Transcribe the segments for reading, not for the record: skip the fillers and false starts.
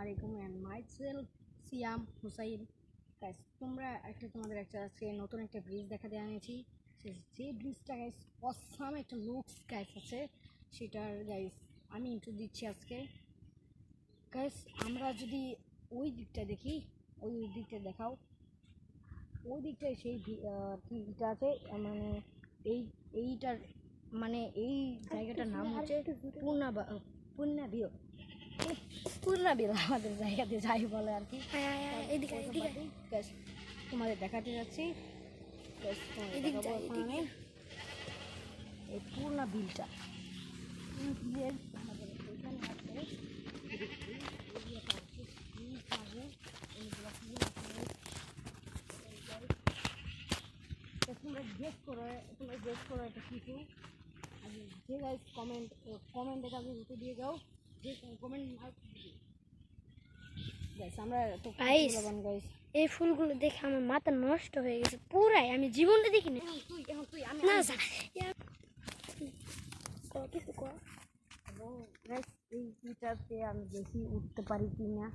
আলাইকুম and myself Siam Hussain. Guys তোমরা তোমাদের একটা আজকে নতুন একটা ব্রিজ দেখাতে আনিয়েছি। যে ব্রিজটা গাইস অসাম একটা লুকস গাইস আছে, সেটার গাইস আমি ইন্ট্রো দিচ্ছি আজকে। গাইস আমরা যদি ওই দিকটা দেখি, ওই দিকটা দেখাও, ওই দিকটায় সেই ভিউটা আছে, মানে এইটার মানে এই জায়গাটার নাম হচ্ছে পূর্ণা ভিউ। আমাদের জায়গাতে যাই বলে আর কি। তোমাদের দেখাতে যাচ্ছি আমি এই পূর্ণা বিলটা। তোমরা গেস করো এটা কিছু, যে গাইস কমেন্টে কাছে উত্তর দিয়ে যাও, যে কমেন্ট এই ফুলগুলো দেখে আমার মাথা নষ্ট হয়ে গেছে পুরাই, আমি জীবনটা দেখিনি। আমি বেশি উঠতে পারি কি না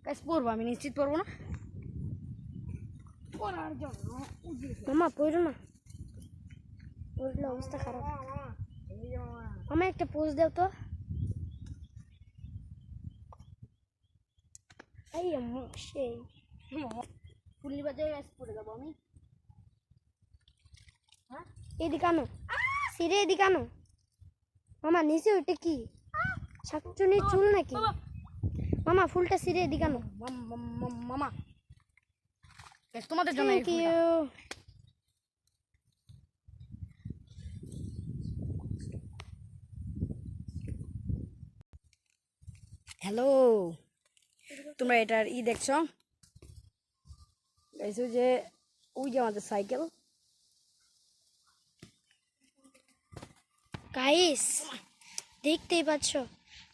গাইস, পড়বো আমি নিশ্চিত পড়বো না, পড়ার জন্য মামা পড়ো না, পড়লে অবস্থা খারাপ। মামা একটা পোজ দাও তো। সেই ফুলি বাজে পড়ে যাবো আমি। হ্যাঁ এদিকে আনো, সিরে এদিকে আনো। মামা নিচে ওইটা কি শাকচুনির চুল নাকি? মামা ফুলটা সিরে এদিকে আনো। মামা তোমাদের জন্য হ্যালো, তোমরা এটার দেখছো যে ওই যে আমাদের সাইকেল। গাইস দেখতেই পাচ্ছ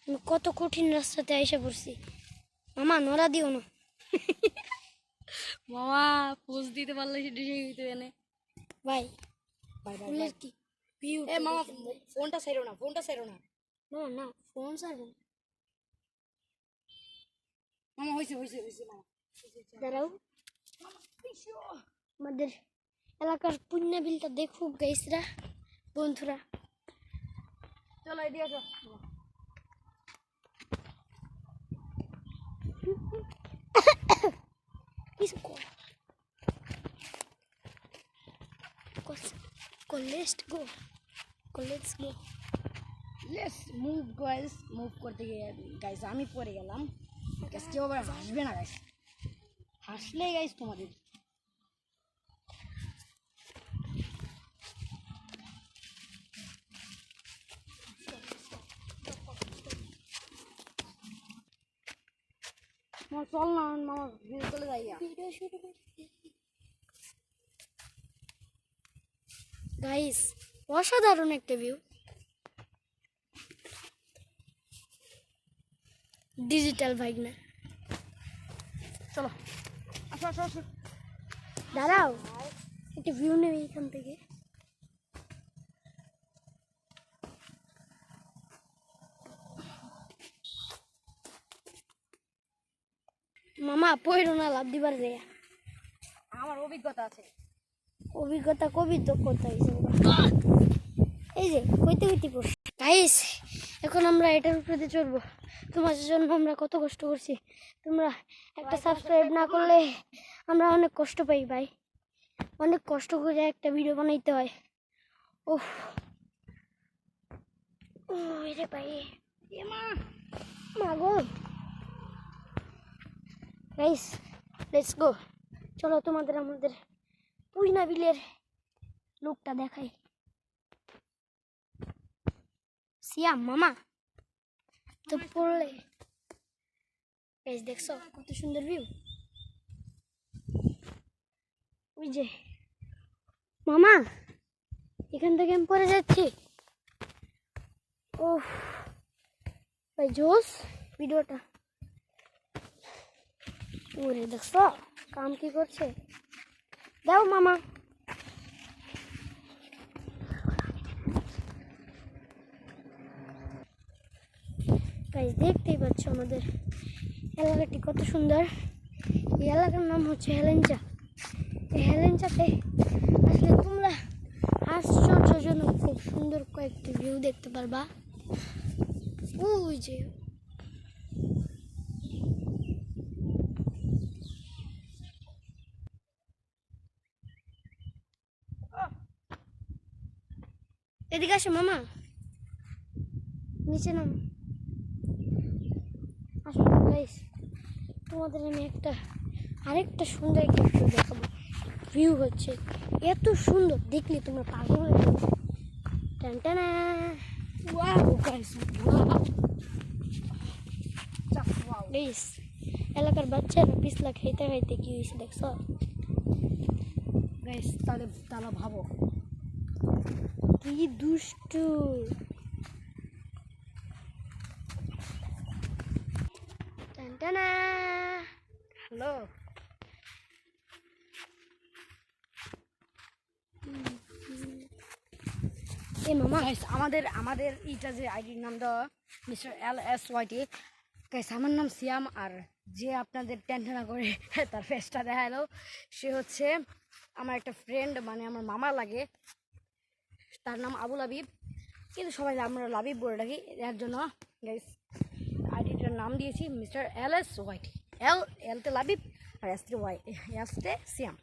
আমি কত কঠিন রাস্তাতে এসে পড়ছি। মামা নড়া দিও না। মামা পোজ দিতে পারলে সেটা সেই হইতো এনে ভাই ফুলের কি ভিউ। এ মামা ফোনটা ছাইরো না, না না ফোন ছাড়বো না। মামা হইছে মামা দাঁড়াও, আমাদের এলাকার পুণ্যা বিলটা দেখুক গাইসরা, বন্ধুরা। চলো এদিকে আসো। Let's move guys, মুভ করতে গিয়ে গাইস আমি পড়ে গেলাম। গাইস কেউ আবার হাসবে না গাইস, হাসলে গাইস তোমাদের চল না মামা, চলে যাই। গাইস অসাধারণ একটা ভিউ, ডিজিটাল বাইক না। চলো আসো। দাঁড়াও একটা ভিউ নেই এখান থেকে। মামা পয়রো না, লাভ দিবার রে। আমার অভিজ্ঞতা আছে। অভিজ্ঞতা কবি দক্ষতা হিসেবে এই যে কইতে পড়ছি। গাইস এখন আমরা এটার উপরে চড়বো। তোমাদের জন্য আমরা কত কষ্ট করছি, তোমরা একটা সাবস্ক্রাইব না করলে আমরা অনেক কষ্ট পাই ভাই, অনেক কষ্ট করে একটা ভিডিও বানাইতে হয়। ওহ রে ভাই, মা গো। গাইস লেটস গো, চলো তোমাদের আমাদের পুইনা বিলের লুকটা দেখাই। সিয়াম মামা তো পড়লে গাইস দেখছো কত সুন্দর ভিউ। ওই যে মামা এখান থেকে আমি পড়ে যাচ্ছি। ওহ ভাই জোস ভিডিওটা। ওরে দেখছো কাম কি করছে, দাও মামা। গাইস দেখতেই পাচ্ছ আমাদের এলাকাটি কত সুন্দর। এই এলাকার নাম হচ্ছে হেলেঞ্চা। এই হেলেঞ্চাতে আসলে তোমরা আশ্চর্যজনক খুব সুন্দর কয়েকটি ভিউ দেখতে পারবা। ওই যে এদিকে আসো মামা, নিচে নাম। আসলে গাইস তোমাদের আমি আরেকটা সুন্দর একটা ভিউ দেখাবো। ভিউ হচ্ছে এত সুন্দর, দেখলে তোমরা পাগল হয়ে যাবে। টানটানা, wow guys, wow wow guys এলাকার বাচ্চারা পিছলা খাইতে খাইতে কি হয়েছে দেখছ? গাইস, তাহলে ভাবো কি দুষ্টু। টানটানা, হ্যালো। এ মামা গাইস, আমাদের এইটা যে আইডির নাম দেওয়া মিস্টার LSYT। গাইস, আমার নাম সিয়াম, আর যে আপনাদের টেনশনা করে তার ফেসটা দেখালো সে হচ্ছে আমার একটা ফ্রেন্ড, মানে আমার মামা লাগে। তার নাম আবু লাবিব, কিন্তু সবাই আমরা লাবিব বলে ডাকি। এর জন্য গাইস আইডিটার নাম দিয়েছি মিস্টার LSYT। এলতে লাবিব আর এসতে সিয়াম।